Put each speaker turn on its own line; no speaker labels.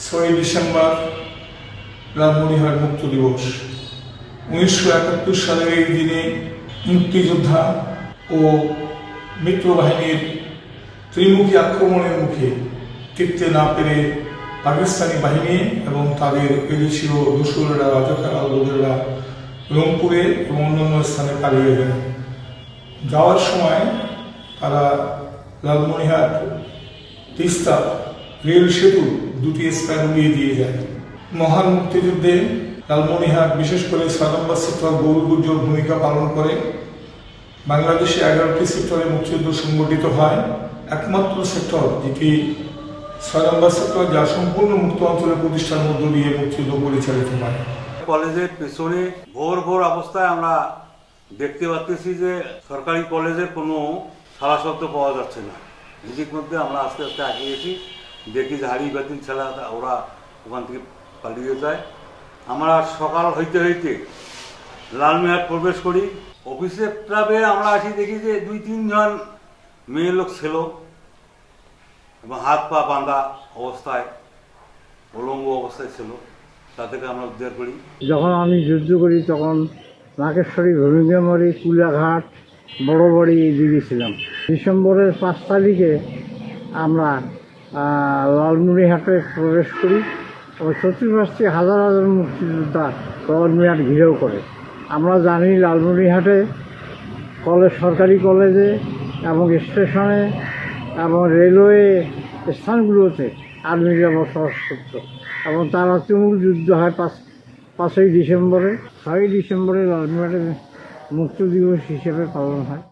6 December Lalmonirhat মুক্ত দিবস। 1971 সালের এই দিনে মুক্তিযোদ্ধা ও মিত্রবাহিনীর ত্রিমুখী আক্রমণের মুখে টিকতে না পেরে পাকিস্তানি বাহিনী এবং তাদের এদেশীয় দস্যুরা রাজাকার লোকেরা রংপুরে এবং অন্যান্য স্থানে পালিয়ে যায়। যাওয়ার সময় তারা লালমনিরহাট তিস্তা রেল সেতু দুটি স্প্যান উড়িয়ে দিয়ে যায়। মহান মুক্তিযুদ্ধে লালমনিরহাট বিশেষ করে 6 নম্বর সেক্টর গৌরবোজ্জ্বল ভূমিকা পালন করে। বাংলাদেশে 11টি সেক্টরে মুক্তিযুদ্ধ সংগঠিত হয়। একমাত্র সেক্টর যেটি 6 নম্বর সেক্টর, যা সম্পূর্ণ মুক্ত অঞ্চলে প্রতিষ্ঠার মধ্য দিয়ে মুক্তিযুদ্ধ পরিচালিত হয়।
কলেজের পেছনে ভোর ভোর অবস্থায় আমরা দেখতে পাচ্ছি যে সরকারি কলেজের কোনো সারাশব্দ পাওয়া যাচ্ছে না। এদিক মধ্যে আমরা আস্তে আস্তে আগিয়েছি, দেখি যে হাড়ি বাতিল ছেলা ওরা ওখান থেকে পালিয়ে যায়। আমরা সকাল হইতে হইতে লালমনিরহাট প্রবেশ করি। অফিসে প্রাবে আমরা আসি, দেখি যে 2-3 জন মেয়ে লোক ছিল এবং হাত পা বাঁধা অবস্থায়, উলঙ্গ অবস্থায় ছিল। তাদেরকে আমরা উদ্ধার করি।
যখন আমি যুদ্ধ করি তখন নাগেশ্বরী, ভূমিকামারি, কুলাঘাট, বড় বাড়ি এই দিকে ছিলাম। ডিসেম্বরের 5 তারিখে আমরা লালমনিরহাটে প্রবেশ করি এবং চতুর্পাশে হাজার হাজার মুক্তিযোদ্ধা লালমনিরহাট ঘিরেও করে। আমরা জানি লালমনিরহাটে সরকারি কলেজে এবং স্টেশনে এবং রেলওয়ে স্থানগুলোতে আর্মিরা বসবাস করত এবং তারা তুমুল যুদ্ধ হয় 5ই ডিসেম্বরে। 6ই ডিসেম্বরে লালমনিরহাটে মুক্ত দিবস হিসেবে পালন হয়।